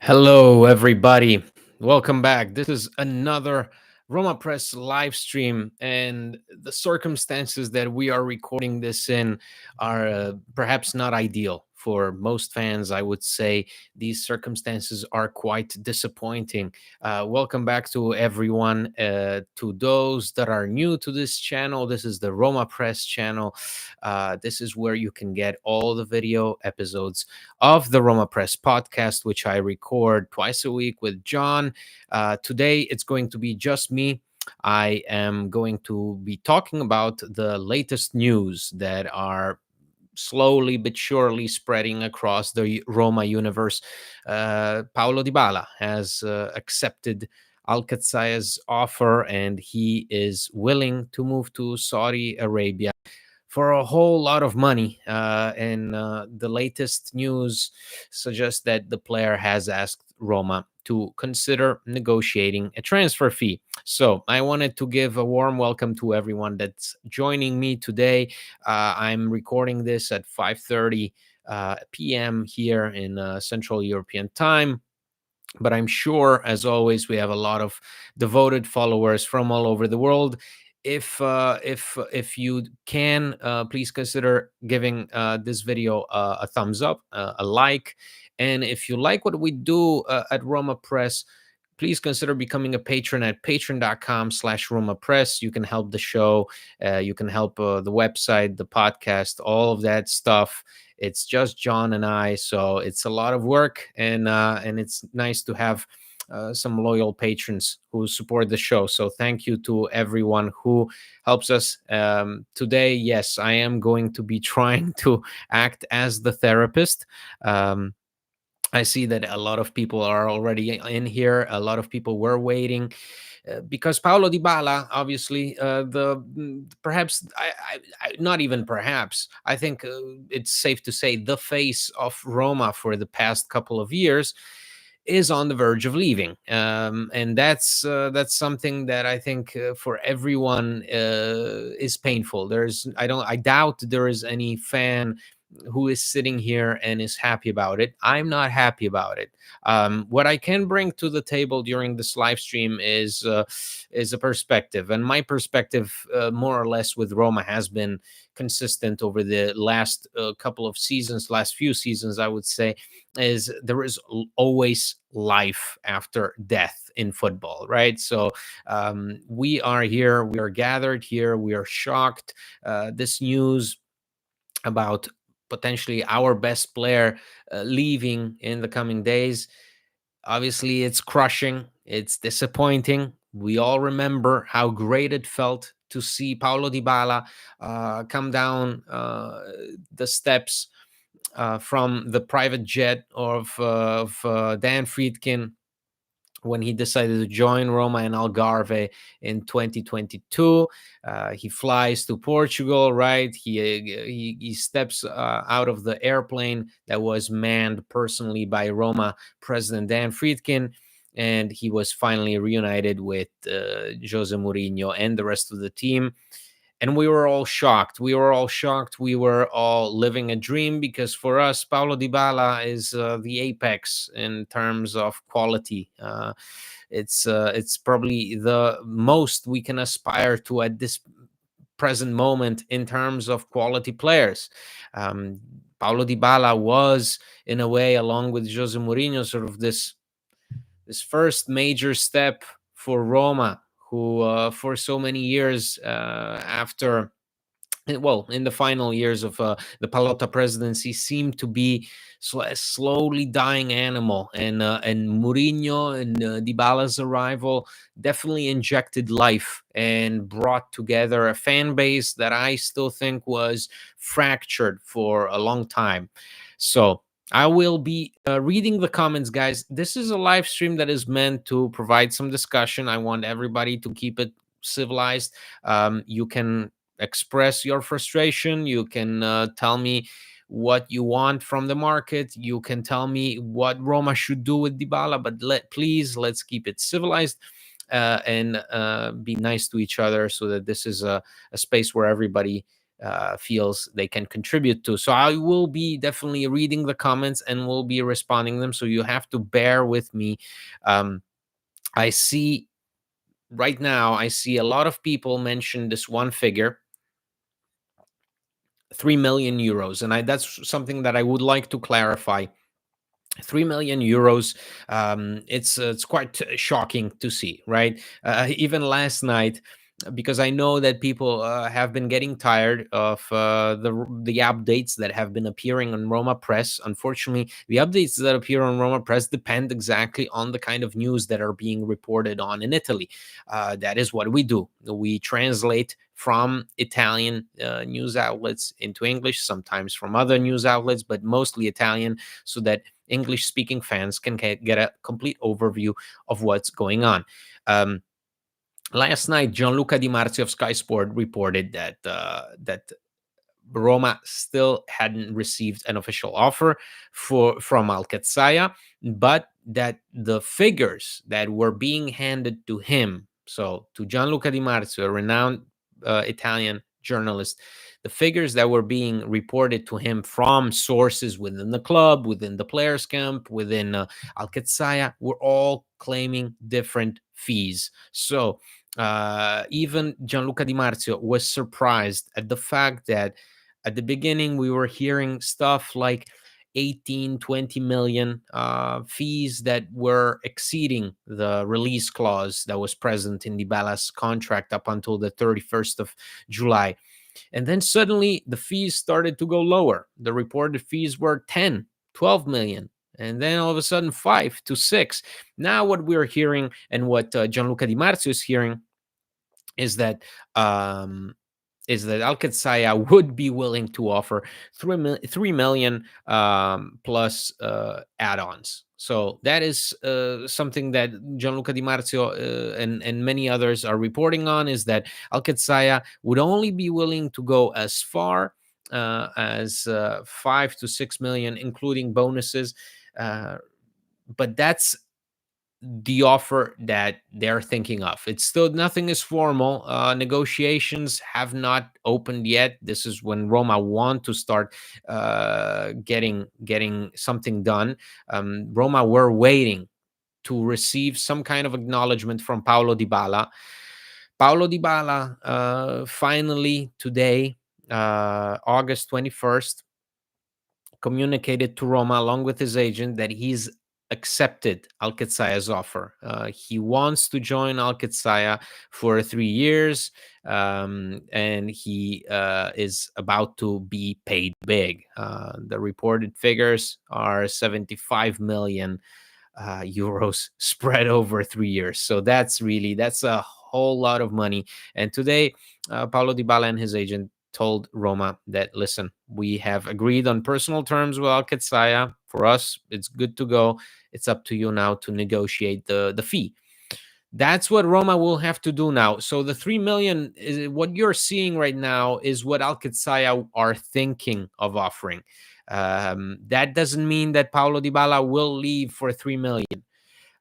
Hello, everybody. Welcome back. This is another Roma Press live stream, and the circumstances that we are recording this in are perhaps not ideal for most fans. I would say these circumstances are quite disappointing. Welcome back to everyone. To those that are new to this channel, this is the Roma Press channel. This is where you can get all the video episodes of the Roma Press podcast, which I record twice a week with John. Today, it's going to be just me. I am going to be talking about the latest news that are slowly but surely spreading across the Roma universe. Paulo Dybala has accepted Alcacere's offer, and he is willing to move to Saudi Arabia for a whole lot of money. And the latest news suggests that the player has asked Roma to consider negotiating a transfer fee. So I wanted to give a warm welcome to everyone that's joining me today. I'm recording this at 5:30 p.m. here in Central European time. But I'm sure, as always, we have a lot of devoted followers from all over the world. If you can, please consider giving this video a thumbs up, a like, and if you like what we do at Roma Press, please consider becoming a patron at patreon.com/Roma Press. You can help the show, you can help the website, the podcast, all of that stuff. It's just John and I, so it's a lot of work, and it's nice to have some loyal patrons who support the show. So thank you to everyone who helps us. Today, yes, I am going to be trying to act as the therapist. I see that a lot of people are already in here. A lot of people were waiting because Paulo Dybala, obviously, perhaps not even perhaps. I think it's safe to say the face of Roma for the past couple of years is on the verge of leaving, and that's something that I think for everyone is painful. I doubt there is any fan who is sitting here and is happy about it. I'm not happy about it. What I can bring to the table during this live stream is a perspective, and my perspective, more or less, with Roma has been consistent over the last couple of seasons, last few seasons, I would say, is there is always life after death in football, right? So we are here, we are gathered here, we are shocked. This news about potentially our best player leaving in the coming days, obviously it's crushing, it's disappointing. We all remember how great it felt to see Paulo Dybala come down the steps from the private jet of Dan Friedkin when he decided to join Roma and Algarve in 2022. He flies to Portugal, right? He steps out of the airplane that was manned personally by Roma president Dan Friedkin, and he was finally reunited with Jose Mourinho and the rest of the team. And we were all shocked. We were all shocked. We were all living a dream, because for us, Paulo Dybala is the apex in terms of quality. It's probably the most we can aspire to at this present moment in terms of quality players. Paulo Dybala was, in a way, along with Jose Mourinho, sort of this first major step for Roma, who for so many years after, well, in the final years of the Pallotta presidency, seemed to be a slowly dying animal. And Mourinho and Dybala's arrival definitely injected life and brought together a fan base that I still think was fractured for a long time. So I will be reading the comments, guys. This is a live stream that is meant to provide some discussion. I want everybody to keep it civilized. You can express your frustration. You can tell me what you want from the market. You can tell me what Roma should do with Dybala, but please, let's keep it civilized and be nice to each other, so that this is a space where everybody feels they can contribute to. So I will be definitely reading the comments and will be responding them. So you have to bear with me. I see right now, I see a lot of people mention this one figure, 3 million euros. And that's something that I would like to clarify. 3 million euros. It's quite shocking to see, right? Even last night, because I know that people have been getting tired of the updates that have been appearing on Roma Press. Unfortunately, the updates that appear on Roma Press depend exactly on the kind of news that are being reported on in Italy. That is what we do. We translate from Italian news outlets into English, sometimes from other news outlets, but mostly Italian, so that English speaking fans can get a complete overview of what's going on. Last night, Gianluca Di Marzio of Sky Sport reported that Roma still hadn't received an official offer from Alcazaya, but that the figures that were being handed to him, so to Gianluca Di Marzio, a renowned Italian journalist, the figures that were being reported to him from sources within the club, within the players' camp, within Alcazaya, were all claiming different fees. So even Gianluca Di Marzio was surprised at the fact that at the beginning we were hearing stuff like 18, 20 million fees that were exceeding the release clause that was present in Dybala's contract up until the 31st of July. And then suddenly the fees started to go lower. The reported fees were 10, 12 million. And then all of a sudden, 5 to 6. Now, what we're hearing and what Gianluca Di Marzio is hearing is that Alcazaya would be willing to offer 3 million plus add-ons. So that is something that Gianluca Di Marzio and many others are reporting on, is that Alcazaya would only be willing to go as far as 5 to 6 million, including bonuses. But that's the offer that they're thinking of. It's still, nothing is formal. Negotiations have not opened yet. This is when Roma want to start getting something done. Roma were waiting to receive some kind of acknowledgement from Paulo Dybala. Paulo Dybala finally today, August 21st, communicated to Roma along with his agent that he's accepted Alcazaya's offer. He wants to join Alcazaya for 3 years, and he is about to be paid big. The reported figures are 75 million euros spread over 3 years. So that's a whole lot of money. And today, Paulo Dybala and his agent told Roma that, listen, we have agreed on personal terms with Alcazaya. For us, it's good to go. It's up to you now to negotiate the fee. That's what Roma will have to do now. So the 3 million, is what you're seeing right now, is what Alcazaya are thinking of offering. That doesn't mean that Paulo Dybala will leave for 3 million.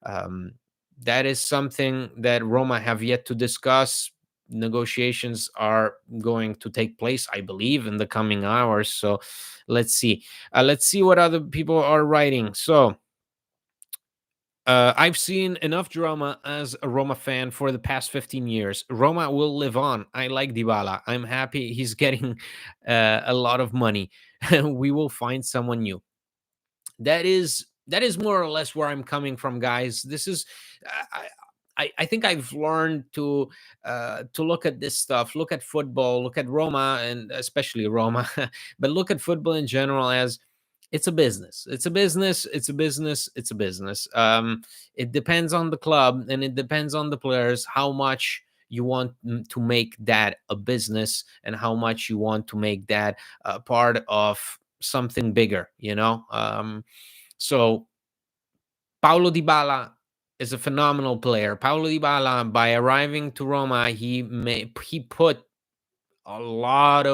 Um, that is something that Roma have yet to discuss. Negotiations are going to take place, I believe, in the coming hours. So let's see. Let's see what other people are writing. So I've seen enough drama as a Roma fan for the past 15 years. Roma will live on. I like Dybala. I'm happy he's getting a lot of money. We will find someone new. That is more or less where I'm coming from, guys. This is I think I've learned to look at this stuff, look at football, look at Roma, and especially Roma, but look at football in general as it's a business. It's a business. It's a business. It's a business. It depends on the club and it depends on the players how much you want to make that a business and how much you want to make that part of something bigger. So Paulo Dybala is a phenomenal player. Paulo Dybala, by arriving to Roma, he put a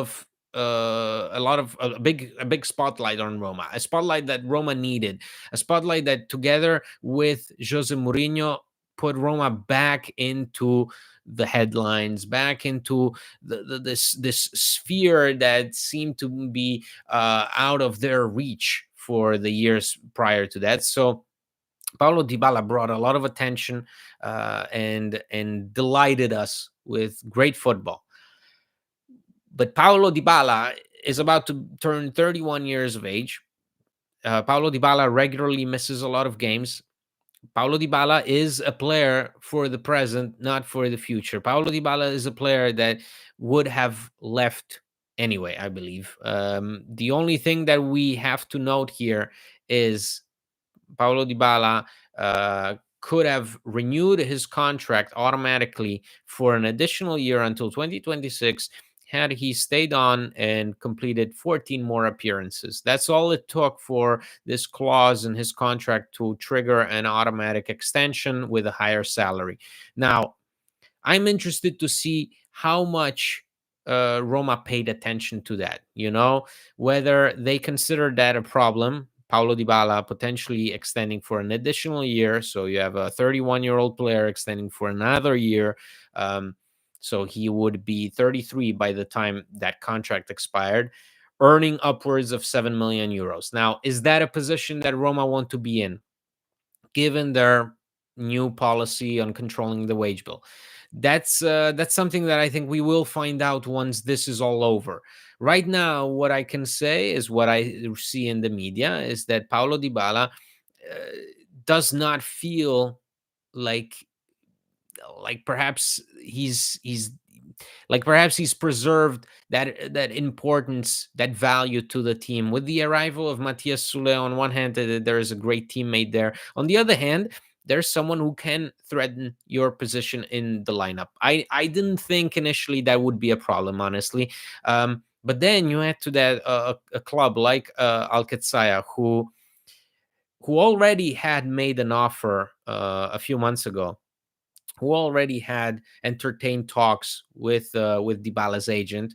big spotlight on Roma, a spotlight that Roma needed, a spotlight that together with Jose Mourinho put Roma back into the headlines, back into this sphere that seemed to be out of their reach for the years prior to that. So Paulo Dybala brought a lot of attention and delighted us with great football. But Paulo Dybala is about to turn 31 years of age. Paulo Dybala regularly misses a lot of games. Paulo Dybala is a player for the present, not for the future. Paulo Dybala is a player that would have left anyway, I believe. The only thing that we have to note here is Paulo Dybala could have renewed his contract automatically for an additional year until 2026 had he stayed on and completed 14 more appearances. That's all it took for this clause in his contract to trigger an automatic extension with a higher salary. Now, I'm interested to see how much Roma paid attention to that, whether they consider that a problem. Paulo Dybala potentially extending for an additional year. So you have a 31-year-old player extending for another year. So he would be 33 by the time that contract expired, earning upwards of 7 million euros. Now, is that a position that Roma want to be in, given their new policy on controlling the wage bill? That's something that I think we will find out once this is all over. Right now, what I can say is what I see in the media is that Paulo Dybala does not feel like perhaps he's preserved that importance, that value to the team. With the arrival of Matias Sule, on one hand, there is a great teammate there. On the other hand, there's someone who can threaten your position in the lineup. I didn't think initially that would be a problem, honestly. But then you add to that a club like Al-Qadsiya, who already had made an offer a few months ago, who already had entertained talks with Dybala's agent.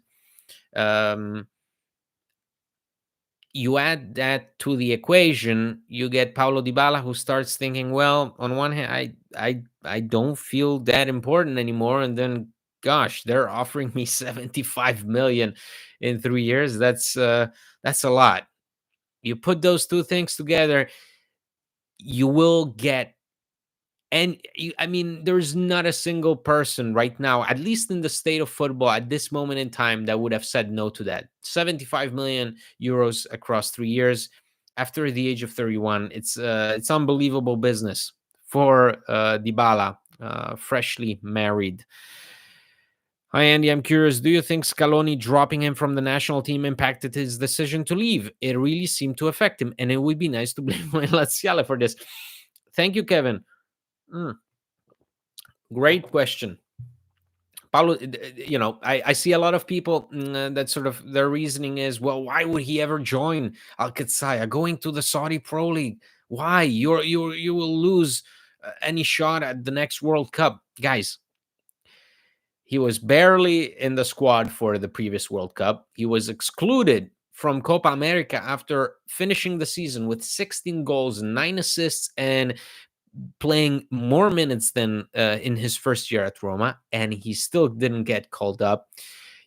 You add that to the equation, you get Paulo Dybala, who starts thinking, well, on one hand, I don't feel that important anymore, and then, gosh, they're offering me 75 million in 3 years. That's a lot. You put those two things together, you will get. And I mean, there's not a single person right now, at least in the state of football at this moment in time, that would have said no to that. 75 million euros across 3 years after the age of 31. It's unbelievable business for Dybala, freshly married. Hi, Andy. I'm curious. Do you think Scaloni dropping him from the national team impacted his decision to leave? It really seemed to affect him, and it would be nice to blame Laziale for this. Thank you, Kevin. Great question. Paulo, I see a lot of people that sort of their reasoning is, well, why would he ever join Al-Qadsiya going to the Saudi Pro League? Why? You will lose any shot at the next World Cup. Guys, he was barely in the squad for the previous World Cup. He was excluded from Copa America after finishing the season with 16 goals, 9 assists, and playing more minutes than in his first year at Roma, and he still didn't get called up.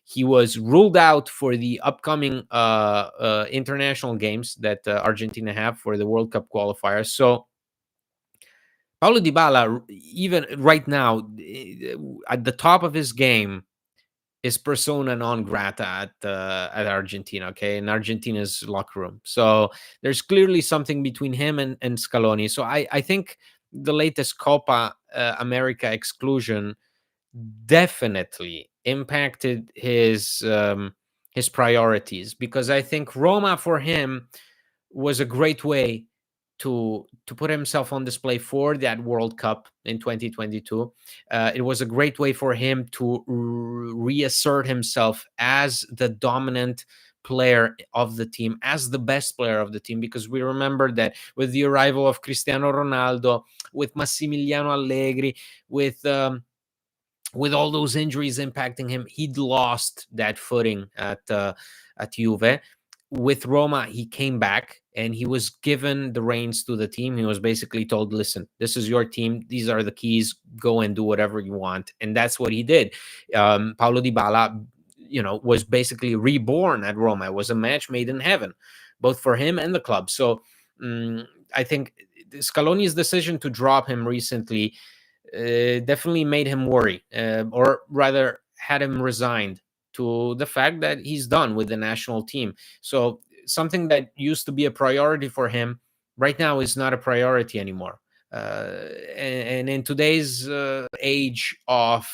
He was ruled out for the upcoming international games that Argentina have for the World Cup qualifiers. So Paulo Dybala, even right now, at the top of his game, is persona non grata at Argentina, okay, in Argentina's locker room. So there's clearly something between him and Scaloni. So I think the latest Copa America exclusion definitely impacted his priorities, because I think Roma for him was a great way to put himself on display for that World Cup in 2022. It was a great way for him to reassert himself as the dominant player of the team, as the best player of the team, because we remember that with the arrival of Cristiano Ronaldo, with Massimiliano Allegri, with all those injuries impacting him, he'd lost that footing at Juve. with Roma, he came back and he was given the reins to the team. He was basically told, listen, this is your team. These are the keys. Go and do whatever you want. And that's what he did. Paulo Dybala, was basically reborn at Roma. It was a match made in heaven, both for him and the club. So I think Scaloni's decision to drop him recently definitely made him worry, or rather had him resigned to the fact that he's done with the national team. So something that used to be a priority for him right now is not a priority anymore. And in today's age of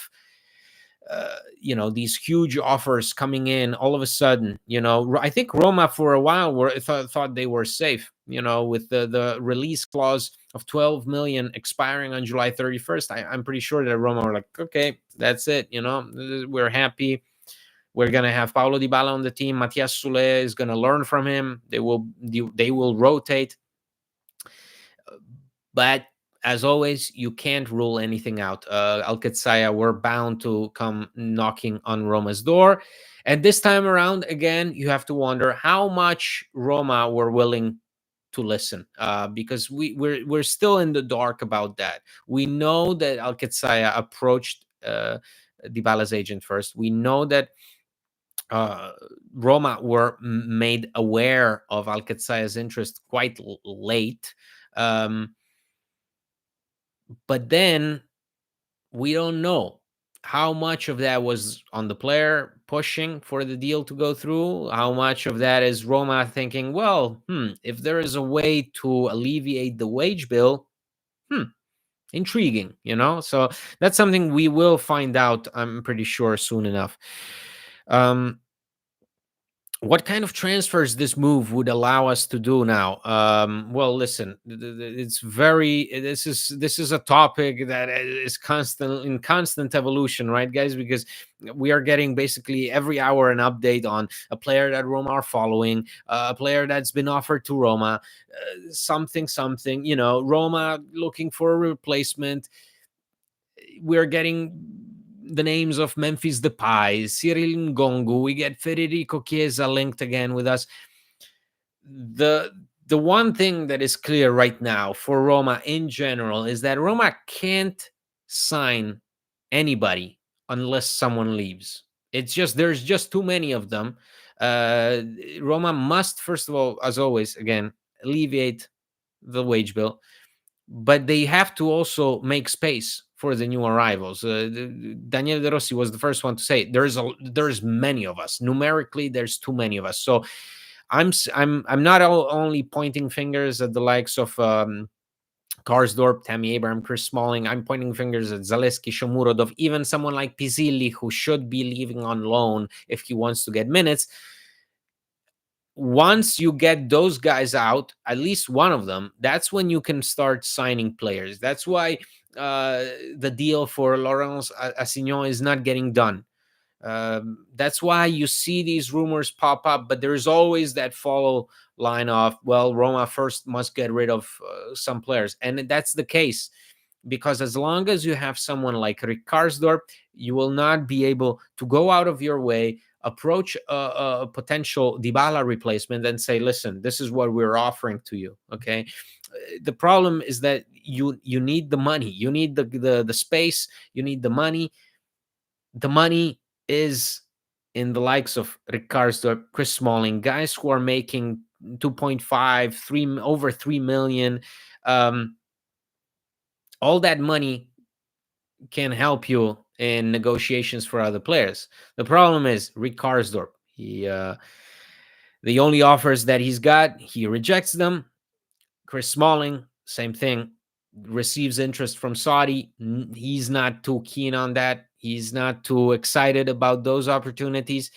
these huge offers coming in all of a sudden, I think Roma for a while thought they were safe, with the release clause of 12 million expiring on July 31st. I'm pretty sure that Roma were like, okay, that's it, we're happy. We're gonna have Paulo Dybala on the team. Matias Soule is gonna learn from him. They will rotate. But as always, you can't rule anything out. Alcatzaya were bound to come knocking on Roma's door. And this time around, again, you have to wonder how much Roma were willing to listen, because we're still in the dark about that. We know that Alcatzaya approached Dybala's agent first. We know that Roma were made aware of Alcatzaya's interest quite late. But then we don't know how much of that was on the player pushing for the deal to go through, how much of that is Roma thinking, well, if there is a way to alleviate the wage bill, intriguing, So that's something we will find out, I'm pretty sure, soon enough. What kind of transfers this move would allow us to do now? Well, listen, it's very. This is a topic that is constant evolution, right, guys? Because we are getting basically every hour an update on a player that Roma are following, a player that's been offered to Roma, something. Roma looking for a replacement. We're getting the names of Memphis Depay, Cyril Ngongu. We get Federico Chiesa linked again with us. The one thing that is clear right now for Roma in general is that Roma can't sign anybody unless someone leaves. It's just there's just too many of them. Roma must, first of all, as always, again, alleviate the wage bill, but they have to also make space for the new arrivals. Daniele De Rossi was the first one to say there's many of us. Numerically, there's too many of us. So I'm not only pointing fingers at the likes of Karsdorp, Tammy Abraham, Chris Smalling. I'm pointing fingers at Zaleski, Shomurodov, even someone like Pizzilli, who should be leaving on loan if he wants to get minutes. Once you get those guys out, at least one of them, that's when you can start signing players. That's why the deal for Laurence Assignon is not getting done. That's why you see these rumors pop up, but there's always that follow line of, well, Roma first must get rid of some players. And that's the case, because as long as you have someone like Rick Karsdorp, you will not be able to go out of your way, approach a potential Dybala replacement and say, listen, this is what we're offering to you. Okay. The problem is that you need the money, you need the space, you need the money. The money is in the likes of Rick Karsdorp, Chris Smalling, guys who are making 2.5, 3, over 3 million. All that money can help you in negotiations for other players. The problem is Rick Karsdorp. The only offers that he's got, he rejects them. Chris Smalling, same thing, receives interest from Saudi. He's not too keen on that. He's not too excited about those opportunities.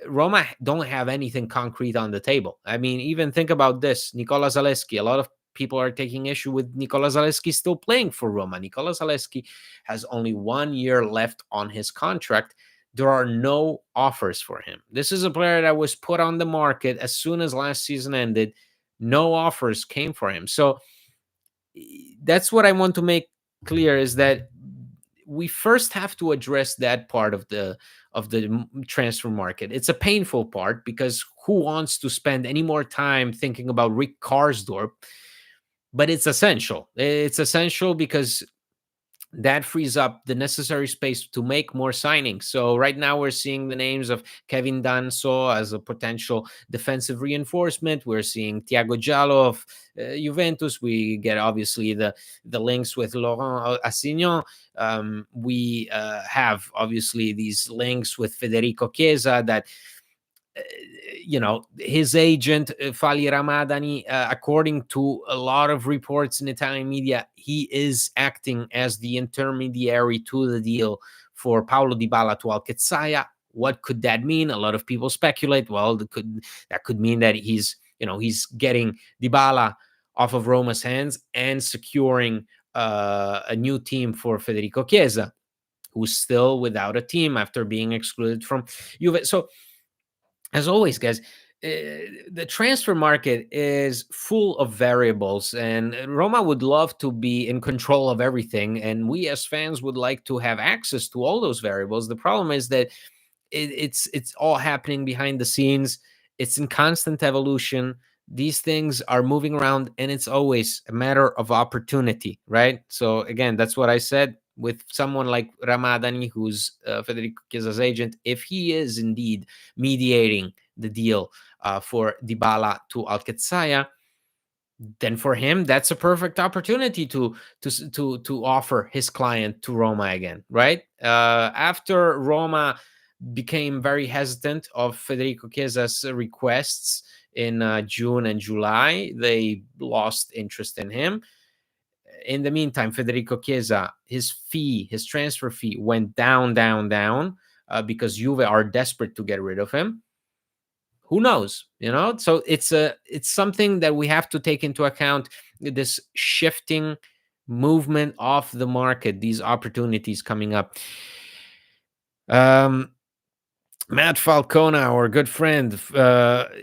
Roma don't have anything concrete on the table. I mean, even think about this. Nicola Zaleski, a lot of people are taking issue with Nicola Zaleski still playing for Roma. Nicola Zaleski has only 1 year left on his contract. There are no offers for him. This is a player that was put on the market as soon as last season ended. No offers came for him. So that's what I want to make clear, is that we first have to address that part of the transfer market. It's a painful part, because who wants to spend any more time thinking about Rick Karsdorp? But it's essential. It's essential because that frees up the necessary space to make more signings. So right now we're seeing the names of Kevin Danso as a potential defensive reinforcement. We're seeing Thiago Giallo of Juventus. We get obviously the links with Laurent Assignon. We have obviously these links with Federico Chiesa that his agent Fali Ramadani, according to a lot of reports in Italian media, he is acting as the intermediary to the deal for Paulo Dybala to Al-Qadsiya. What could that mean? A lot of people speculate. Well, that could mean that he's getting Dybala off of Roma's hands and securing a new team for Federico Chiesa, who's still without a team after being excluded from Juve. So as always, guys, the transfer market is full of variables, and Roma would love to be in control of everything. And we as fans would like to have access to all those variables. The problem is that it's all happening behind the scenes. It's in constant evolution. These things are moving around, and it's always a matter of opportunity, right? So again, that's what I said with someone like Ramadani, who's Federico Chiesa's agent. If he is indeed mediating the deal for Dybala to Al-Qadsiya, then for him that's a perfect opportunity to offer his client to Roma again, right? After Roma became very hesitant of Federico Chiesa's requests in June and July, they lost interest in him. In the meantime, Federico Chiesa, his transfer fee went down, because Juve are desperate to get rid of him. Who knows? So it's something that we have to take into account, this shifting movement of the market, these opportunities coming up. Matt Falcona, our good friend,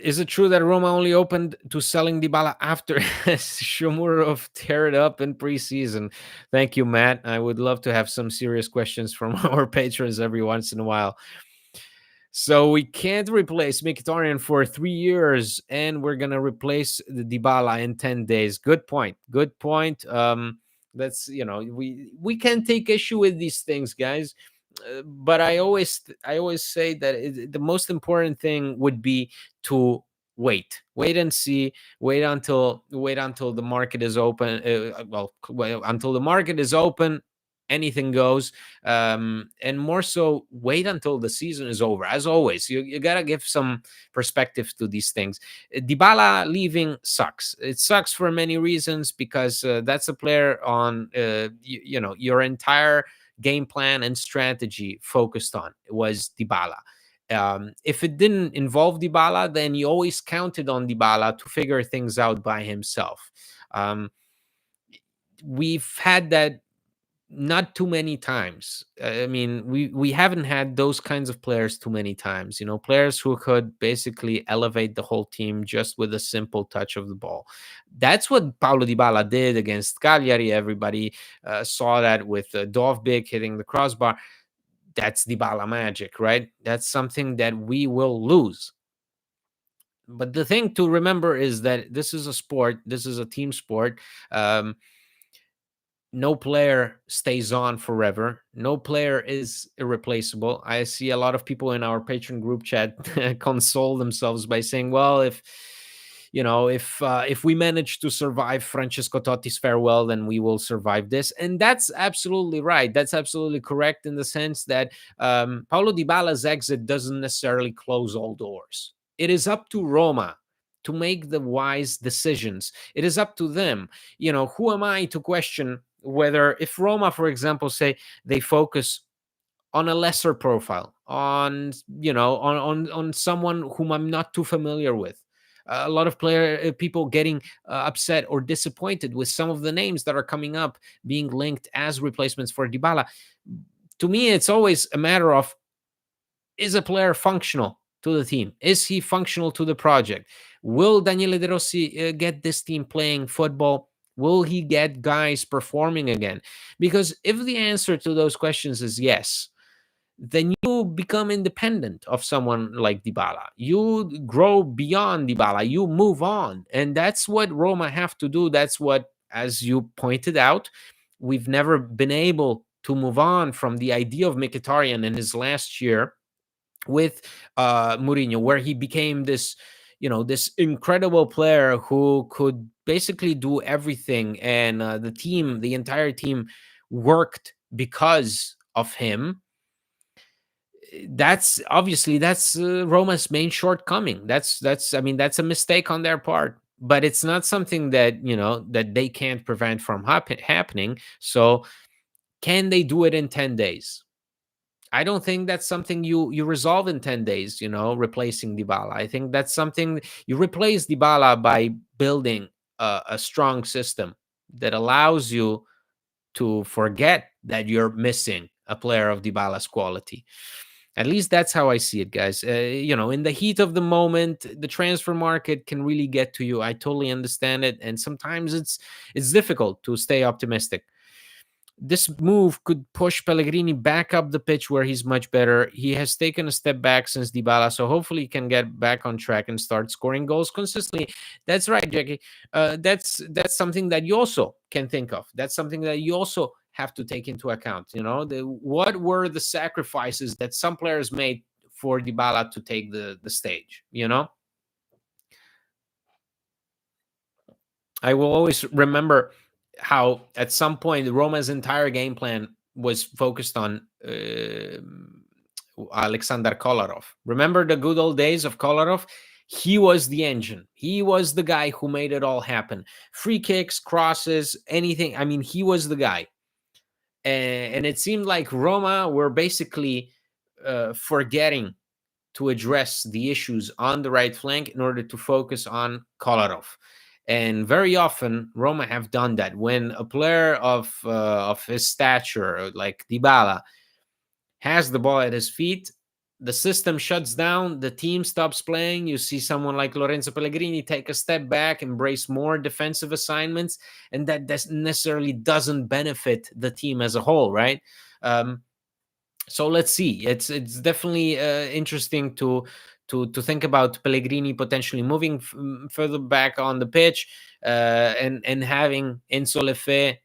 is it true that Roma only opened to selling Dybala after Shomurov tear it up in preseason? Thank you, Matt. I would love to have some serious questions from our patrons every once in a while. So we can't replace Mkhitaryan for 3 years, and we're gonna replace the Dybala in 10 days. Good point. That's we can take issue with these things, guys. But I always say that the most important thing would be to wait and see, wait until the market is open. Until the market is open, anything goes. And more so, wait until the season is over. As always, you gotta give some perspective to these things. Dybala leaving sucks. It sucks for many reasons, because that's a player on your entire game plan and strategy focused on was Dybala. If it didn't involve Dybala, then you always counted on Dybala to figure things out by himself. We've had that not too many times. I mean, we haven't had those kinds of players too many times. Players who could basically elevate the whole team just with a simple touch of the ball. That's what Paulo Dybala did against Cagliari. Everybody saw that with Dovbyk hitting the crossbar. That's Dybala magic, right? That's something that we will lose. But the thing to remember is that this is a sport. This is a team sport. No player stays on forever. No player is irreplaceable. I see a lot of people in our patron group chat console themselves by saying, well, if we manage to survive Francesco Totti's farewell, then we will survive this. And that's absolutely right. That's absolutely correct, in the sense that Paulo Dybala's exit doesn't necessarily close all doors. It is up to Roma to make the wise decisions. It is up to them. Who am I to question whether, if Roma, for example, say they focus on a lesser profile, on someone whom I'm not too familiar with. A lot of people getting upset or disappointed with some of the names that are coming up being linked as replacements for Dybala. To me, it's always a matter of, is a player functional to the team? Is he functional to the project? Will Daniele De Rossi get this team playing football? Will he get guys performing again? Because if the answer to those questions is yes, then you become independent of someone like Dybala. You grow beyond Dybala. You move on, and that's what Roma have to do. That's what, as you pointed out, we've never been able to move on from the idea of Mkhitaryan in his last year with Mourinho, where he became this, this incredible player who could basically do everything, and the entire team, worked because of him. That's Roma's main shortcoming. I mean, that's a mistake on their part, but it's not something that that they can't prevent from happening. So can they do it in 10 days? I don't think that's something you resolve in 10 days, replacing Dybala. I think that's something you replace Dybala by building a strong system that allows you to forget that you're missing a player of Dybala's quality. At least that's how I see it, guys. In the heat of the moment, the transfer market can really get to you. I totally understand it, and sometimes it's difficult to stay optimistic. This move could push Pellegrini back up the pitch where he's much better. He has taken a step back since Dybala, so hopefully he can get back on track and start scoring goals consistently. That's right, Jackie. That's something that you also can think of. That's something that you also have to take into account. What were the sacrifices that some players made for Dybala to take the stage? I will always remember how at some point Roma's entire game plan was focused on Alexander Kolarov. Remember the good old days of Kolarov? He was the engine. He was the guy who made it all happen. Free kicks, crosses, anything. I mean, he was the guy. And it seemed like Roma were basically forgetting to address the issues on the right flank in order to focus on Kolarov. And very often, Roma have done that. When a player of his stature, like Dybala, has the ball at his feet, the system shuts down, the team stops playing. You see someone like Lorenzo Pellegrini take a step back, embrace more defensive assignments, and that necessarily doesn't benefit the team as a whole, right? So let's see. It's definitely interesting to think about Pellegrini potentially moving further back on the pitch, and having Enzo Lefe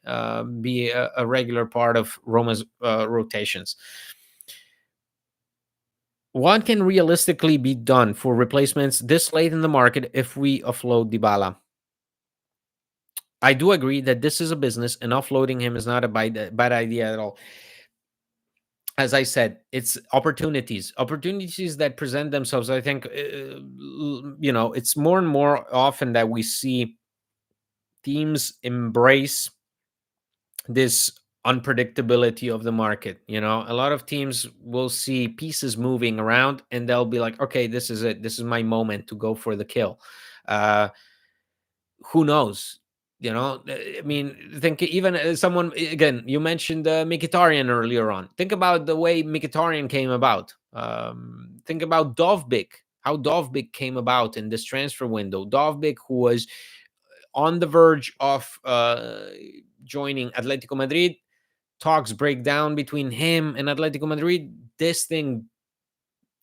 be a regular part of Roma's rotations. What can realistically be done for replacements this late in the market if we offload Dybala? I do agree that this is a business, and offloading him is not a bad idea at all. As I said, it's opportunities that present themselves. I think, it's more and more often that we see teams embrace this unpredictability of the market. A lot of teams will see pieces moving around and they'll be like, okay, this is it. This is my moment to go for the kill. Who knows? I mean, think even someone, again, you mentioned Mkhitaryan earlier on. Think about the way Mkhitaryan came about. Think about Dovbyk, how Dovbyk came about in this transfer window. Dovbyk, who was on the verge of joining Atletico Madrid, talks break down between him and Atletico Madrid. This thing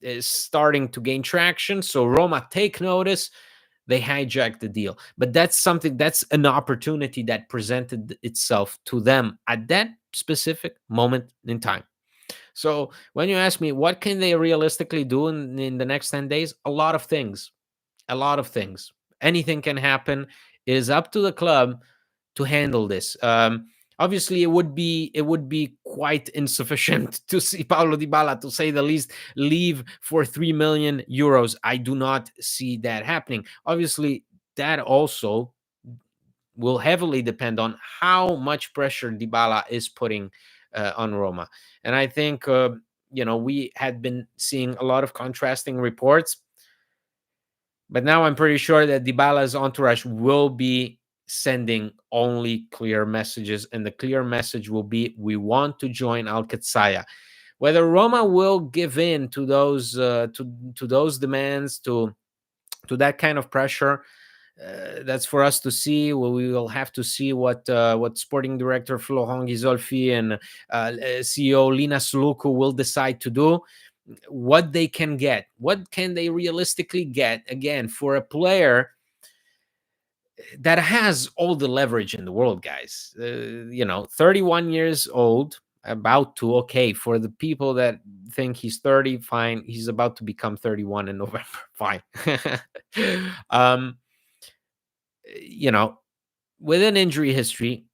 is starting to gain traction. So Roma take notice. They hijacked the deal. But that's an opportunity that presented itself to them at that specific moment in time. So when you ask me, what can they realistically do in the next 10 days? A lot of things. A lot of things. Anything can happen. It is up to the club to handle this. Obviously, it would be quite insufficient to see Paulo Dybala, to say the least, leave for 3 million euros. I do not see that happening. Obviously, that also will heavily depend on how much pressure Dybala is putting on Roma. And I think we had been seeing a lot of contrasting reports, but now I'm pretty sure that Dybala's entourage will be sending only clear messages, and the clear message will be, we want to join Al Qadsiya. Whether Roma will give in to those those demands, to that kind of pressure, That's for us to see. Well, we will have to see what sporting director Florent Ghisolfi and CEO Lina Suluku will decide to do. What they can get, what can they realistically get again for a player that has all the leverage in the world, guys. 31 years old, about to, okay, for the people that think he's 30, fine, he's about to become 31 in November, fine. um you know with an injury history,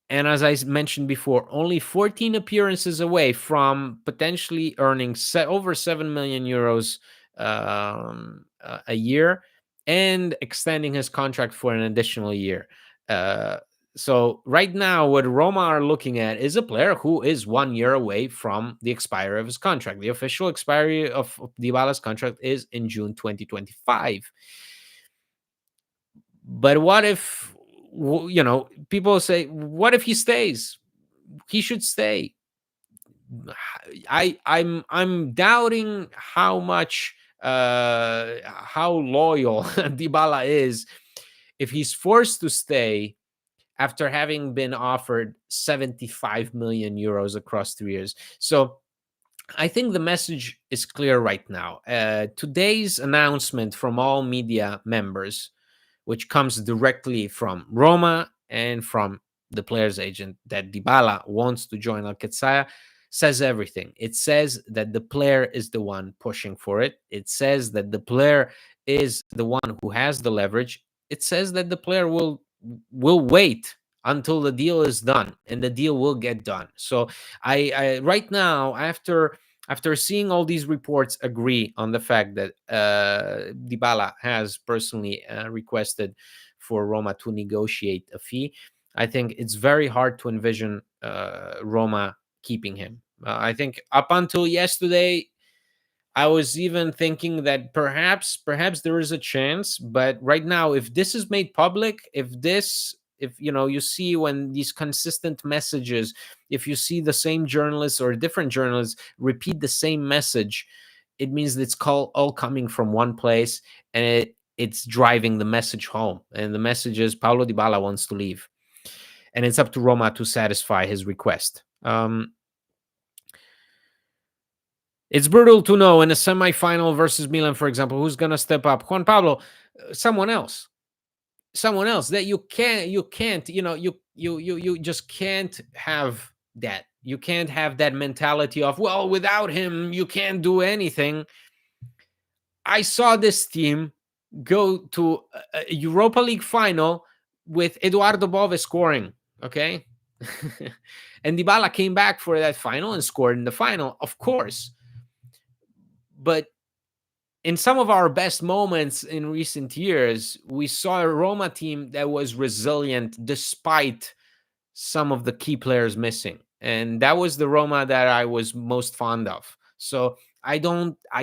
and as I mentioned before, only 14 appearances away from potentially earning over 7 million euros a year, and extending his contract for an additional year. Uh, so right now, what Roma are looking at is a player who is 1 year away from the expiry of his contract. The official expiry of Dybala's contract is in June 2025. But what if, people say, what if he stays? He should stay. I'm doubting how loyal Dybala is if he's forced to stay after having been offered 75 million euros across 3 years. So I think the message is clear right now. Today's announcement from all media members, which comes directly from Roma and from the player's agent, that Dybala wants to join Al Qataria, says everything. It says that the player is the one pushing for it. It says that the player is the one who has the leverage. It says that the player will wait until the deal is done, and the deal will get done. So I right now, after seeing all these reports agree on the fact that Dybala has personally requested for Roma to negotiate a fee, I think it's very hard to envision Roma keeping him. I think up until yesterday, I was even thinking that perhaps there is a chance, but right now, if this is made public, if you see when these consistent messages, if you see the same journalists or different journalists repeat the same message, it means that it's all coming from one place, and it's driving the message home. And the message is Paulo Dybala wants to leave, and it's up to Roma to satisfy his request. It's brutal to know in a semifinal versus Milan, for example, who's going to step up. Juan Pablo, someone else, that you can't, you just can't have that. You can't have that mentality of, well, without him, you can't do anything. I saw this team go to a Europa League final with Eduardo Bove scoring. Okay. And Dybala came back for that final and scored in the final, of course. But in some of our best moments in recent years, we saw a Roma team that was resilient despite some of the key players missing. And that was the Roma that I was most fond of. So I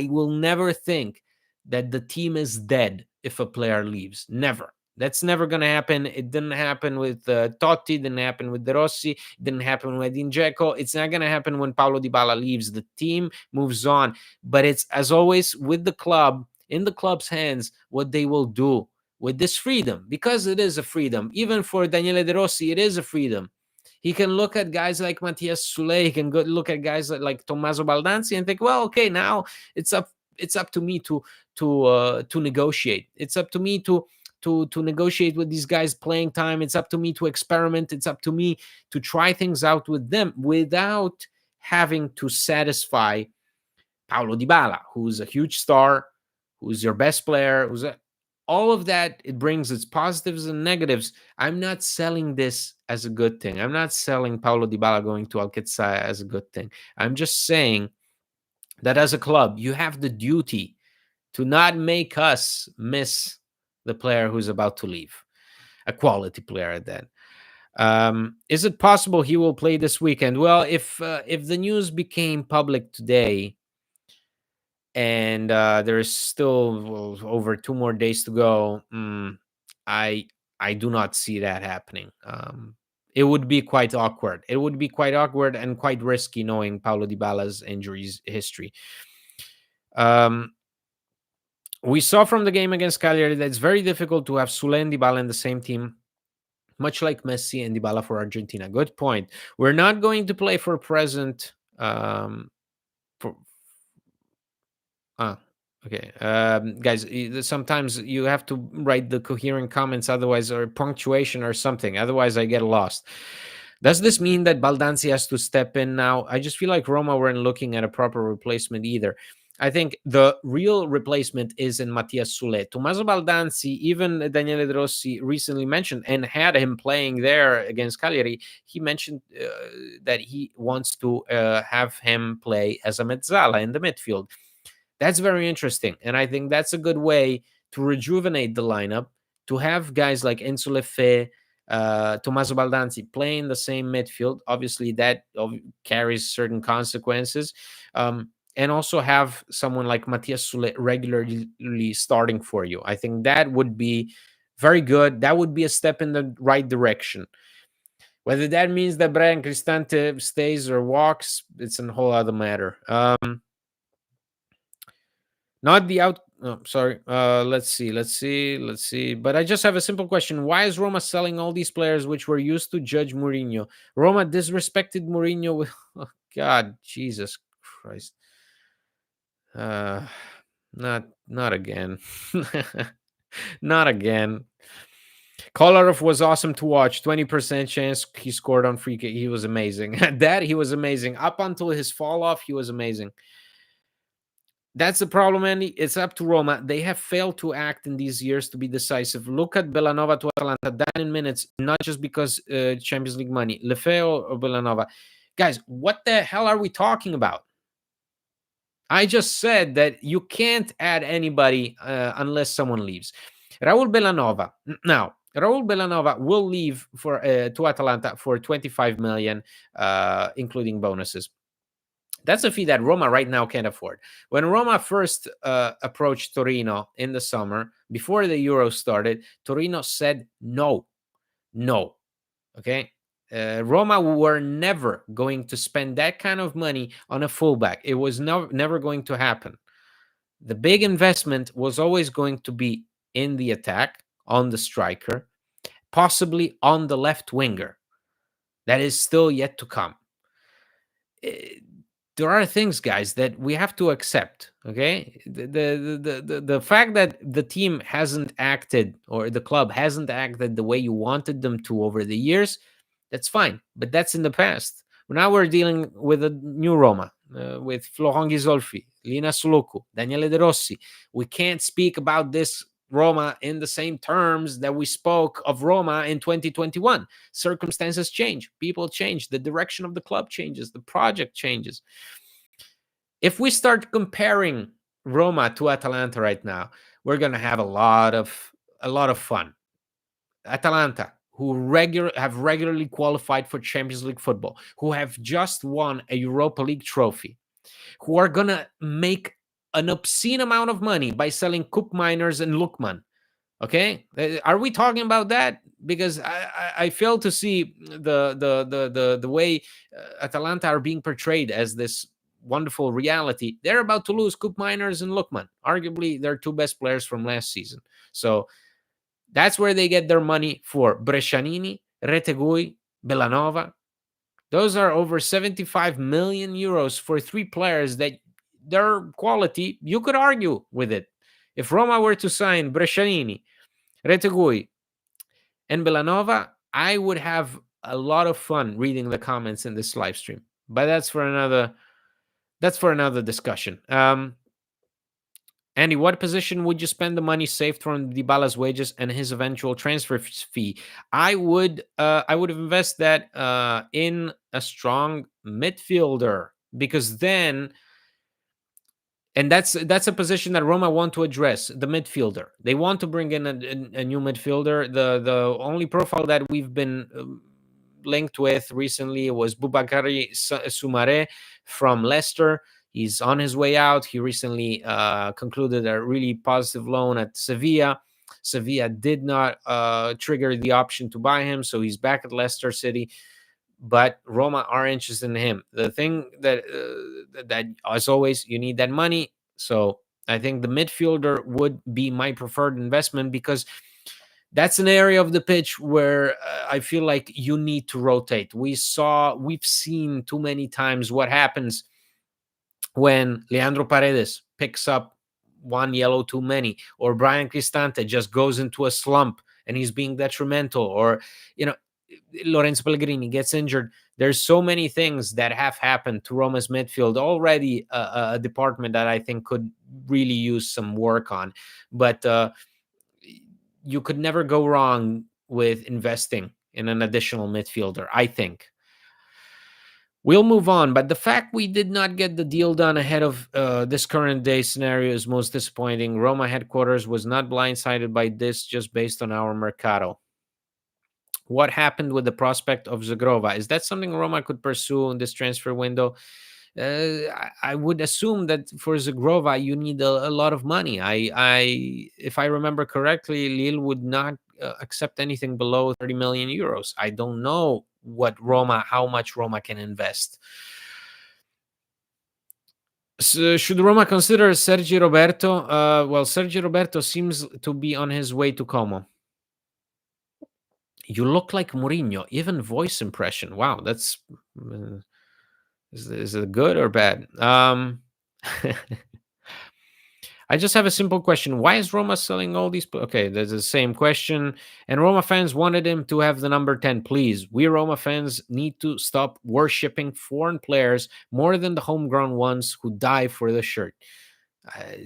will never think that the team is dead if a player leaves. Never. That's never going to happen. It didn't happen with Totti, didn't happen with De Rossi, didn't happen with Edin Dzeko. It's not going to happen when Paulo Dybala leaves. The team moves on. But it's, as always, with the club, in the club's hands, what they will do with this freedom, because it is a freedom. Even for Daniele De Rossi, it is a freedom. He can look at guys like Matthias Sule. He can go look at guys like Tommaso Baldanzi and think, well, okay, now it's up to me to negotiate. It's up to me to negotiate with these guys playing time. It's up to me to experiment. It's up to me to try things out with them without having to satisfy Paulo Dybala, who's a huge star, who's your best player, all of that. It brings its positives and negatives. I'm not selling this as a good thing. I'm not selling Paulo Dybala going to Al Qataria as a good thing. I'm just saying that as a club, you have the duty to not make us miss the player who's about to leave, a quality player then. Is it possible he will play this weekend? Well, if the news became public today, and there's still over 2 more days to go, I I do not see that happening. It would be quite awkward. It would be quite awkward and quite risky, knowing Paulo Dybala's injuries history. Um, We saw from the game against Cagliari that it's very difficult to have Sule and Dybala in the same team, much like Messi and Dybala for Argentina. Good point. We're not going to play for present. For ah, okay, guys. Sometimes you have to write the coherent comments, otherwise, or punctuation or something. Otherwise, I get lost. Does this mean that Baldanzi has to step in now? I just feel like Roma weren't looking at a proper replacement either. I think the real replacement is in Mattias Sule. Tommaso Baldanzi, even Daniele De Rossi recently mentioned and had him playing there against Cagliari. He mentioned that he wants to have him play as a mezzala in the midfield. That's very interesting. And I think that's a good way to rejuvenate the lineup, to have guys like Enzo Leffe, Tommaso Baldanzi playing the same midfield. Obviously, that carries certain consequences. And also have someone like Matias Sule regularly starting for you. I think that would be very good. That would be a step in the right direction. Whether that means that Brian Cristante stays or walks, it's a whole other matter. Not the out. Oh, sorry. Let's see. But I just have a simple question: why is Roma selling all these players which were used to judge Mourinho? Roma disrespected Mourinho with. Oh God, Jesus Christ. Uh, not again. Not again. Kolarov was awesome to watch. 20% chance he scored on free kick. He was amazing. That he was amazing. Up until his fall off, he was amazing. That's the problem, Andy. It's up to Roma. They have failed to act in these years to be decisive. Look at Bellanova to Atalanta, down in minutes, not just because Champions League money. Lefeo or Bellanova. Guys, what the hell are we talking about? I just said that you can't add anybody unless someone leaves. Raul Bellanova. Now, Raul Bellanova will leave for to Atalanta for 25 million, including bonuses. That's a fee that Roma right now can't afford. When Roma first approached Torino in the summer, before the Euro started, Torino said no. Okay. Roma were never going to spend that kind of money on a fullback. It was never going to happen. The big investment was always going to be in the attack, on the striker, possibly on the left winger. That is still yet to come. There are things, guys, that we have to accept. Okay, the fact that the team hasn't acted, or the club hasn't acted the way you wanted them to over the years, that's fine, but that's in the past. Now we're dealing with a new Roma, with Florent Ghisolfi, Lina Suluku, Daniele De Rossi. We can't speak about this Roma in the same terms that we spoke of Roma in 2021. Circumstances change, people change, the direction of the club changes, the project changes. If we start comparing Roma to Atalanta right now, we're going to have a lot of fun. Atalanta, who have regularly qualified for Champions League football, who have just won a Europa League trophy, who are going to make an obscene amount of money by selling Cup Miners and Lukman. Okay, are we talking about that? Because I fail to see the way Atalanta are being portrayed as this wonderful reality. They're about to lose Cup Miners and Lukman, arguably their two best players from last season. So that's where they get their money for Brescianini, Retegui, Bellanova. Those are over 75 million euros for three players that their quality, you could argue with it. If Roma were to sign Brescianini, Retegui, and Bellanova, I would have a lot of fun reading the comments in this live stream. But that's for another discussion. Andy, what position would you spend the money saved from Dybala's wages and his eventual transfer fee? I would invest that in a strong midfielder, because then, and that's a position that Roma want to address, the midfielder. They want to bring in a new midfielder. The only profile that we've been linked with recently was Boubakary Soumaré from Leicester. He's on his way out. He recently concluded a really positive loan at Sevilla. Sevilla did not trigger the option to buy him, so he's back at Leicester City. But Roma are interested in him. The thing that as always, you need that money. So I think the midfielder would be my preferred investment because that's an area of the pitch where I feel like you need to rotate. We've seen too many times what happens when Leandro Paredes picks up one yellow too many, or Brian Cristante just goes into a slump and he's being detrimental, or you know, Lorenzo Pellegrini gets injured. There's so many things that have happened to Roma's midfield already, a department that I think could really use some work on. But you could never go wrong with investing in an additional midfielder, I think. We'll move on, but the fact we did not get the deal done ahead of this current day scenario is most disappointing. Roma headquarters was not blindsided by this just based on our mercato. What happened with the prospect of Zagrova? Is that something Roma could pursue in this transfer window? I would assume that for Zagrova you need a lot of money. If I remember correctly, Lille would not accept anything below 30 million euros. I don't know how much Roma can invest. So should Roma consider Sergi Roberto? Well, Sergi Roberto seems to be on his way to Como. You look like Mourinho, even voice impression. Wow, that's is it good or bad? I just have a simple question. Why is Roma selling all these? Okay, there's the same question. And Roma fans wanted him to have the number 10. Please, we Roma fans need to stop worshipping foreign players more than the homegrown ones who die for the shirt.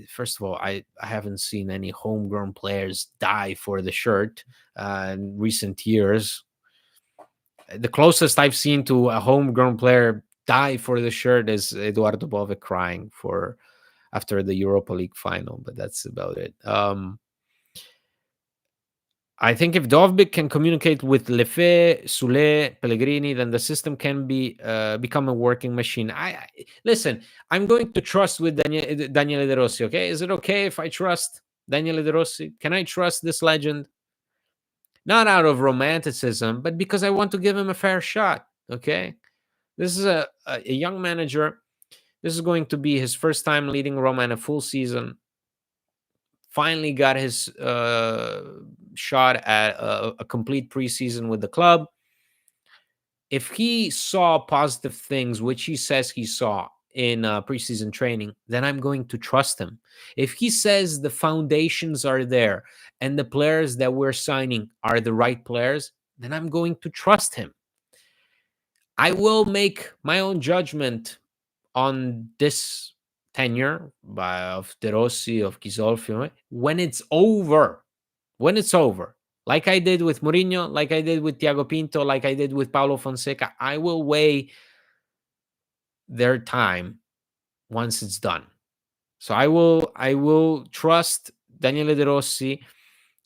First of all, I haven't seen any homegrown players die for the shirt in recent years. The closest I've seen to a homegrown player die for the shirt is Eduardo Bove crying for after the Europa League final, but that's about it. I think if Dovbyk can communicate with Lefe, Sule, Pellegrini, then the system can become a working machine. Listen. I'm going to trust with Daniele De Rossi. Okay, is it okay if I trust Daniele De Rossi? Can I trust this legend? Not out of romanticism, but because I want to give him a fair shot. Okay, this is a young manager. This is going to be his first time leading Roma in a full season. Finally got his shot at a complete preseason with the club. If he saw positive things, which he says he saw in preseason training, then I'm going to trust him. If he says the foundations are there and the players that we're signing are the right players, then I'm going to trust him. I will make my own judgment on this tenure of De Rossi, of Ghisolfi, when it's over. When it's over. Like I did with Mourinho, like I did with Thiago Pinto, like I did with Paulo Fonseca, I will weigh their time once it's done. So I will trust Daniele De Rossi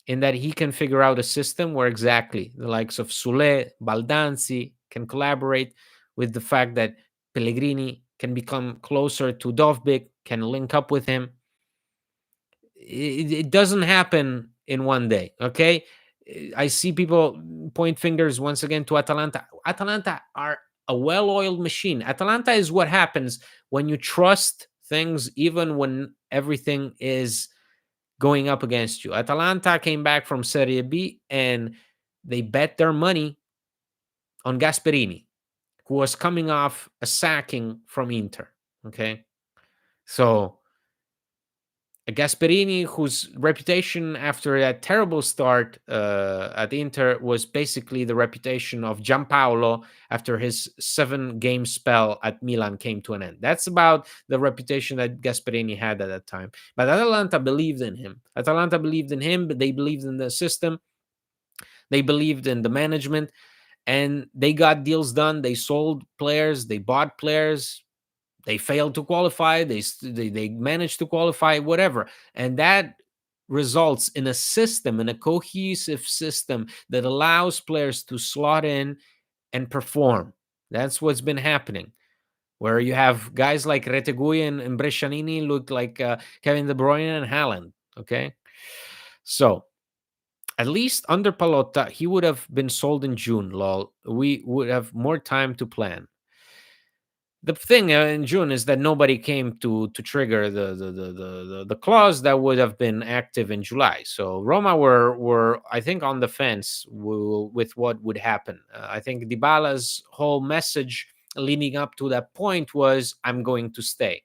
in that he can figure out a system where exactly the likes of Sule, Baldanzi can collaborate, with the fact that Pellegrini can become closer to Dovbyk, can link up with him. It doesn't happen in one day, okay? I see people point fingers once again to Atalanta. Atalanta are a well-oiled machine. Atalanta is what happens when you trust things even when everything is going up against you. Atalanta came back from Serie B and they bet their money on Gasperini, who was coming off a sacking from Inter. Okay. So a Gasperini whose reputation after that terrible start at Inter was basically the reputation of Gianpaolo after his 7-game spell at Milan came to an end. That's about the reputation that Gasperini had at that time. But Atalanta believed in him. Atalanta believed in him, but they believed in the system. They believed in the management, and they got deals done. They sold players. They bought players. They failed to qualify. They managed to qualify, whatever. And that results in a system, in a cohesive system that allows players to slot in and perform. That's what's been happening, where you have guys like Retegui and Brescianini look like Kevin De Bruyne and Haaland. Okay. So at least under Palotta, he would have been sold in June, lol. We would have more time to plan. The thing in June is that nobody came to trigger the clause that would have been active in July. So Roma were I think on the fence with what would happen. I think Dybala's whole message leading up to that point was, "I'm going to stay,"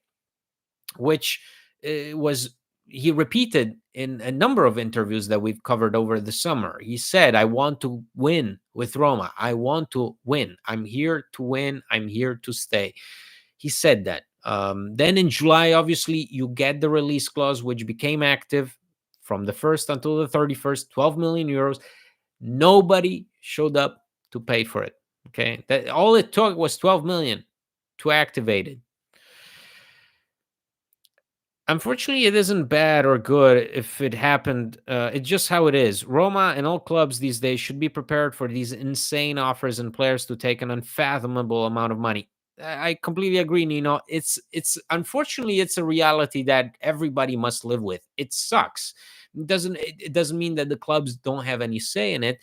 which was he repeated in a number of interviews that we've covered over the summer. He said, "I want to win with Roma. I want to win. I'm here to win. I'm here to stay." He said that. Then in July, obviously, you get the release clause, which became active from the 1st until the 31st, 12 million euros. Nobody showed up to pay for it. Okay. That all it took was 12 million to activate it. Unfortunately, it isn't bad or good if it happened. It's just how it is. Roma and all clubs these days should be prepared for these insane offers and players to take an unfathomable amount of money. I completely agree, Nino. It's unfortunately it's a reality that everybody must live with. It sucks. It doesn't mean that the clubs don't have any say in it,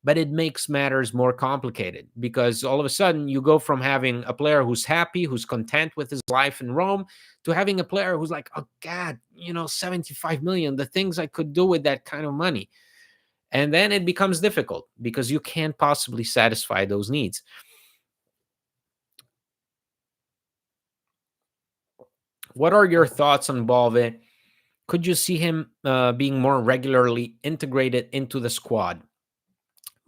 but it makes matters more complicated because all of a sudden you go from having a player who's happy, who's content with his life in Rome, to having a player who's like, "Oh God, 75 million, the things I could do with that kind of money." And then it becomes difficult because you can't possibly satisfy those needs. What are your thoughts on Bove? Could you see him being more regularly integrated into the squad?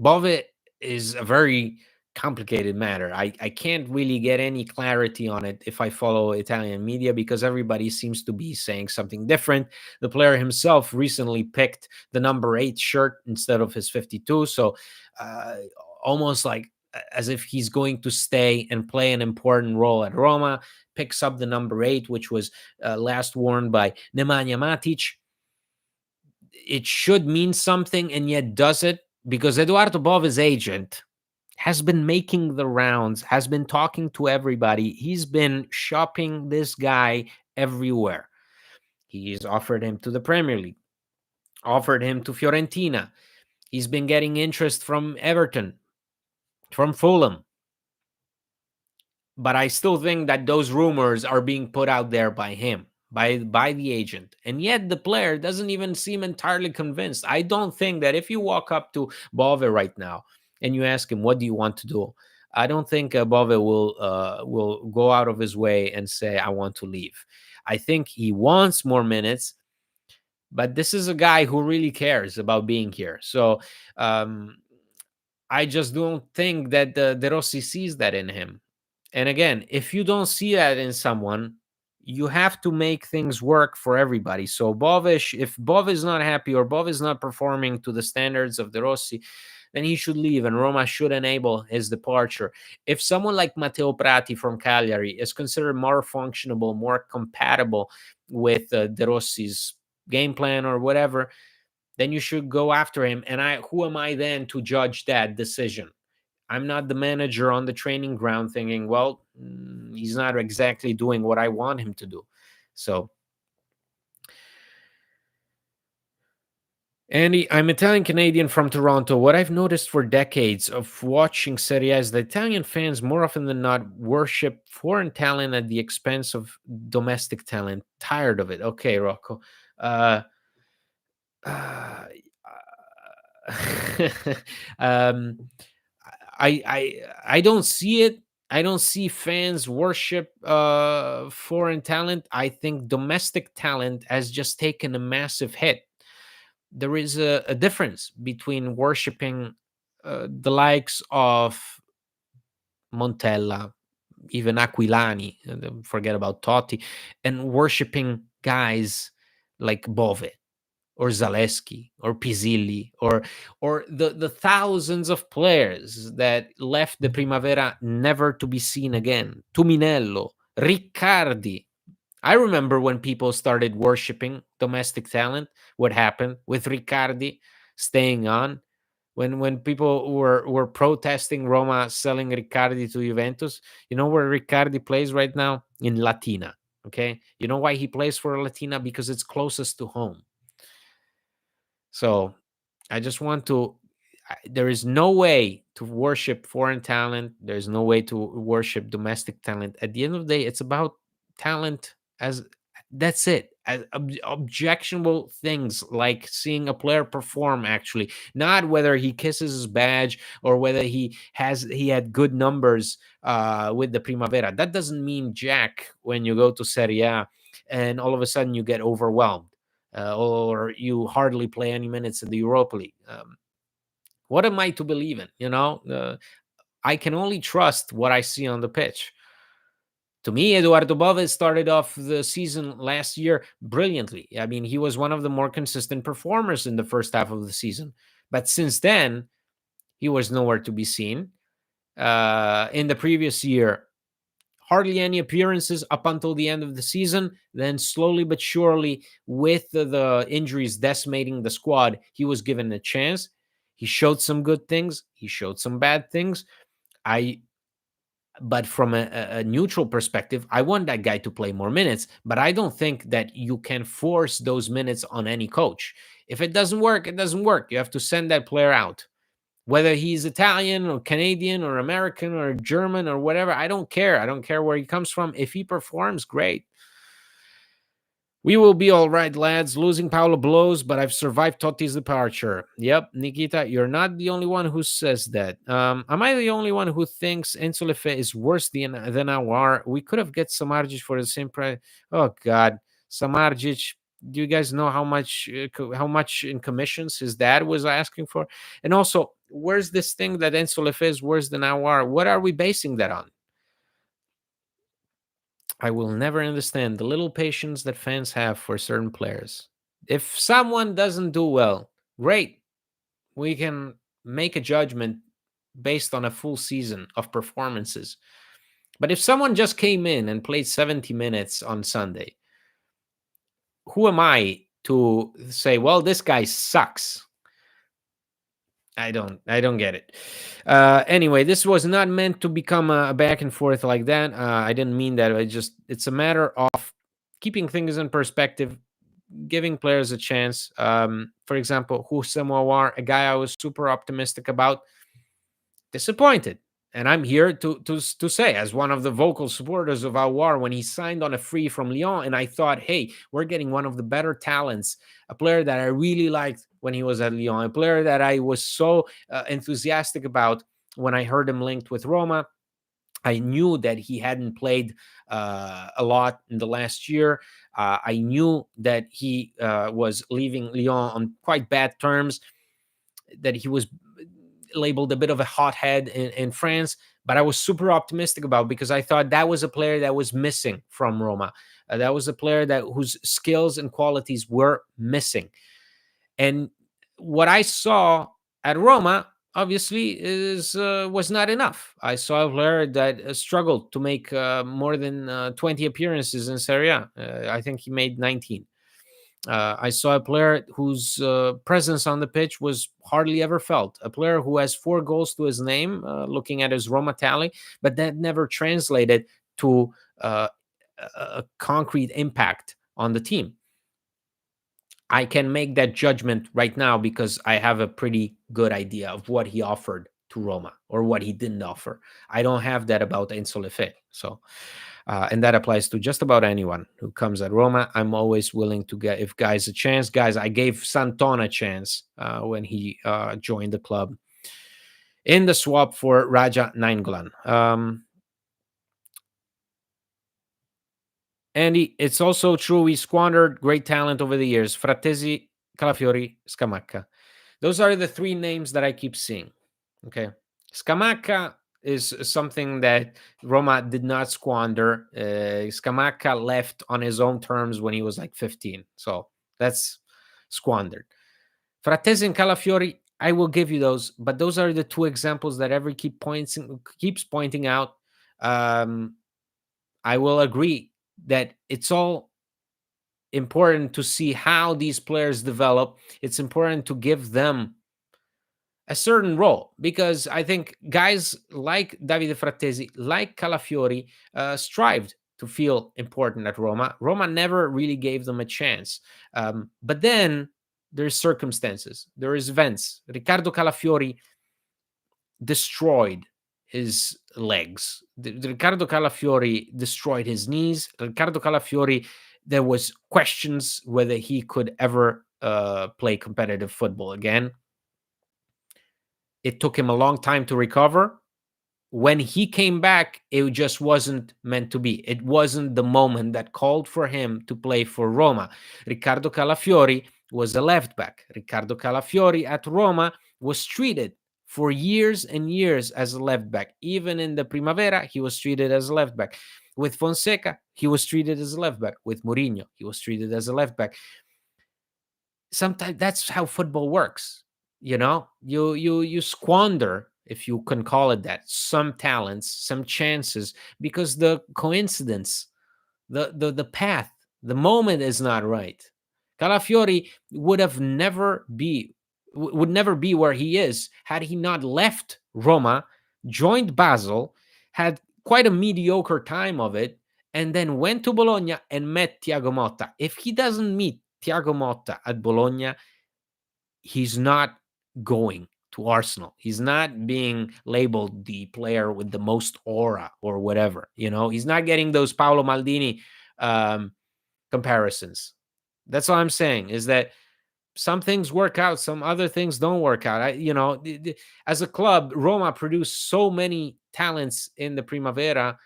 Bove is a very complicated matter. I can't really get any clarity on it if I follow Italian media because everybody seems to be saying something different. The player himself recently picked the number 8 shirt instead of his 52. So uh, almost like as if he's going to stay and play an important role at Roma, picks up the number 8, which was last worn by Nemanja Matic. It should mean something, and yet does it? Because Eduardo Bove's agent has been making the rounds, has been talking to everybody. He's been shopping this guy everywhere. He's offered him to the Premier League, offered him to Fiorentina. He's been getting interest from Everton, from Fulham. But I still think that those rumors are being put out there by him, by the agent, and yet the player doesn't even seem entirely convinced. I don't think that if you walk up to Bove right now and you ask him, "What do you want to do?" I don't think Bove will go out of his way and say, "I want to leave." I think he wants more minutes, but this is a guy who really cares about being here. So um, I just don't think that De Rossi sees that in him. And again, if you don't see that in someone, you have to make things work for everybody. So Bovish, if Bov is not happy or Bov is not performing to the standards of De Rossi, then he should leave and Roma should enable his departure. If someone like Matteo Prati from Cagliari is considered more functionable, more compatible with De Rossi's game plan or whatever, then you should go after him. And who am I then to judge that decision? I'm not the manager on the training ground thinking, well, he's not exactly doing what I want him to do. So, Andy, I'm Italian Canadian from Toronto. What I've noticed for decades of watching Serie A is that Italian fans more often than not worship foreign talent at the expense of domestic talent. Tired of it. Okay, Rocco. Uh, uh, um, I don't see it. I don't see fans worship foreign talent. I think domestic talent has just taken a massive hit. There is a difference between worshiping the likes of Montella, even Aquilani, forget about Totti, and worshiping guys like Bove or Zaleski or Pisilli or the thousands of players that left the Primavera never to be seen again. Tuminello, Riccardi. I remember when people started worshiping domestic talent, what happened with Riccardi staying on. When people were protesting Roma selling Riccardi to Juventus, you know where Riccardi plays right now? In Latina. Okay. You know why he plays for Latina? Because it's closest to home. So I just want to There is no way to worship foreign talent. There's no way to worship domestic talent. At the end of the day, it's about talent. As That's it. As objectionable things like seeing a player perform, actually, not whether he kisses his badge or whether he had good numbers with the Primavera. That doesn't mean jack when you go to Serie A and all of a sudden you get overwhelmed, or you hardly play any minutes in the Europa League. What am I to believe in? I can only trust what I see on the pitch. To me, Eduardo Bove started off the season last year brilliantly. I mean, he was one of the more consistent performers in the first half of the season. But since then, he was nowhere to be seen. In the previous year, hardly any appearances up until the end of the season. Then, slowly but surely, with the injuries decimating the squad, he was given a chance. He showed some good things. He showed some bad things. But from a neutral perspective, I want that guy to play more minutes. But I don't think that you can force those minutes on any coach. If it doesn't work, it doesn't work. You have to send that player out. Whether he's Italian or Canadian or American or German or whatever, I don't care. I don't care where he comes from. If he performs, great. We will be all right, lads. Losing Paulo blows, but I've survived Totti's departure. Yep, Nikita, you're not the only one who says that. Am I the only one who thinks Enzo Lefe is worse than Awar? We could have get Samardzic for the same price. Oh God, Samardzic. Do you guys know how much in commissions his dad was asking for? And also, where's this thing that Enzo Lefe is worse than Awar? What are we basing that on? I will never understand the little patience that fans have for certain players. If someone doesn't do well, great. We can make a judgment based on a full season of performances. But if someone just came in and played 70 minutes on Sunday, who am I to say, well, this guy sucks? I don't get it. Anyway, this was not meant to become a back and forth like that. I didn't mean that. It's a matter of keeping things in perspective, giving players a chance. For example, Houssem Aouar, a guy I was super optimistic about, disappointed. And I'm here to say, as one of the vocal supporters of Aouar, when he signed on a free from Lyon, and I thought, hey, we're getting one of the better talents, a player that I really liked when he was at Lyon, a player that I was so enthusiastic about when I heard him linked with Roma. I knew that he hadn't played a lot in the last year. I knew that he was leaving Lyon on quite bad terms, that he was labeled a bit of a hothead in France, but I was super optimistic about, because I thought that was a player that was missing from Roma. That was a player whose skills and qualities were missing. And what I saw at Roma, obviously, was not enough. I saw a player that struggled to make more than 20 appearances in Serie A. I think he made 19. I saw a player whose presence on the pitch was hardly ever felt. A player who has 4 goals to his name, looking at his Roma tally, but that never translated to a concrete impact on the team. I can make that judgment right now because I have a pretty good idea of what he offered to Roma or what he didn't offer. I don't have that about Enzo Lefe. So, and that applies to just about anyone who comes at Roma. I'm always willing to give guys a chance. Guys, I gave Santon a chance when he joined the club in the swap for Raja Nainggolan. Andy, it's also true we squandered great talent over the years. Frattesi, Calafiori, Scamacca. Those are the 3 names that I keep seeing. Okay. Scamacca is something that Roma did not squander. Scamacca left on his own terms when he was like 15. So that's squandered. Frattesi and Calafiori, I will give you those, but those are the 2 examples that keeps pointing out. I will agree that it's all important to see how these players develop. It's important to give them a certain role, because I think guys like Davide Frattesi, like Calafiori, strived to feel important at Roma. Roma never really gave them a chance. But then there's circumstances, there is events. Riccardo Calafiori destroyed his legs. Riccardo Calafiori destroyed his knees. Riccardo Calafiori, there was questions whether he could ever play competitive football again. It took him a long time to recover. When he came back, it just wasn't meant to be. It wasn't the moment that called for him to play for Roma. Riccardo Calafiori was a left back. Riccardo Calafiori at Roma was treated for years and years as a left back. Even in the Primavera, he was treated as a left back. With Fonseca, he was treated as a left back. With Mourinho, he was treated as a left back. Sometimes that's how football works. You squander, if you can call it that, some talents, some chances, because the coincidence, the path, the moment is not right. Calafiori would never be where he is had he not left Roma, joined Basel, had quite a mediocre time of it, and then went to Bologna and met Thiago Motta. If he doesn't meet Thiago Motta at Bologna, he's not going to Arsenal. He's not being labeled the player with the most aura or whatever. He's not getting those Paolo Maldini comparisons. That's all I'm saying, is that some things work out, some other things don't work out. As a club, Roma produced so many talents in the Primavera,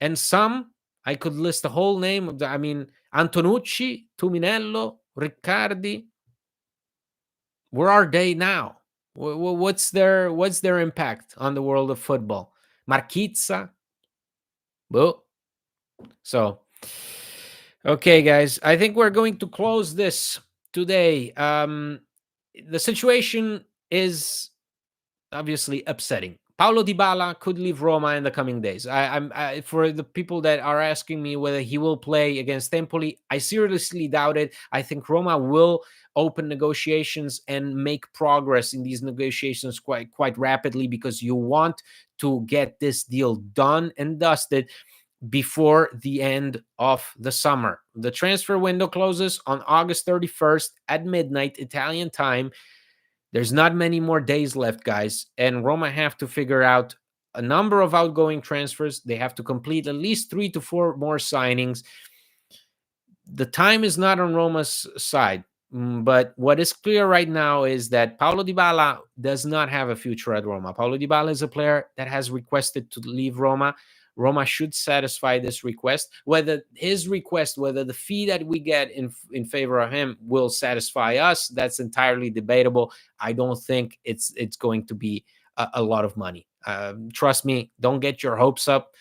and some, I could list the whole name of Antonucci, Tuminello, Riccardi. Where are they now? What's their impact on the world of football? Marchizza? So, okay, guys, I think we're going to close this today. The situation is obviously upsetting. Paulo Dybala could leave Roma in the coming days. For the people that are asking me whether he will play against Empoli, I seriously doubt it. I think Roma will open negotiations and make progress in these negotiations quite rapidly, because you want to get this deal done and dusted before the end of the summer. The transfer window closes on August 31st at midnight Italian time. There's not many more days left, guys, and Roma have to figure out a number of outgoing transfers. They have to complete at least 3 to 4 more signings. The time is not on Roma's side, but what is clear right now is that Paulo Dybala does not have a future at Roma. Paulo Dybala is a player that has requested to leave Roma. Roma should satisfy this request. Whether the fee that we get in favor of him will satisfy us, that's entirely debatable. I don't think it's going to be a lot of money. Trust me, don't get your hopes up.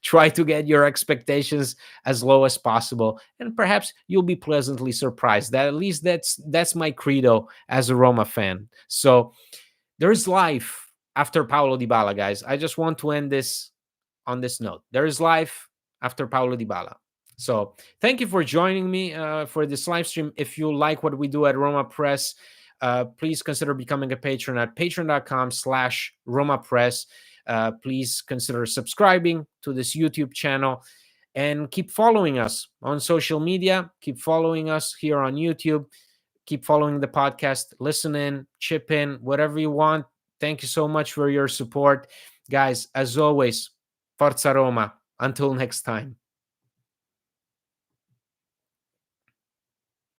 Try to get your expectations as low as possible, and perhaps you'll be pleasantly surprised. That, at least that's my credo as a Roma fan. So there's life after Paulo Dybala, guys. I just want to end this on this note. There is life after Paulo Dybala. So thank you for joining me for this live stream. If you like what we do at Roma Press, please consider becoming a patron at patreon.com/Roma Press. Please consider subscribing to this YouTube channel, and keep following us on social media. Keep following us here on YouTube. Keep following the podcast. Listen in, chip in, whatever you want. Thank you so much for your support. Guys, as always, Forza Roma. Until next time.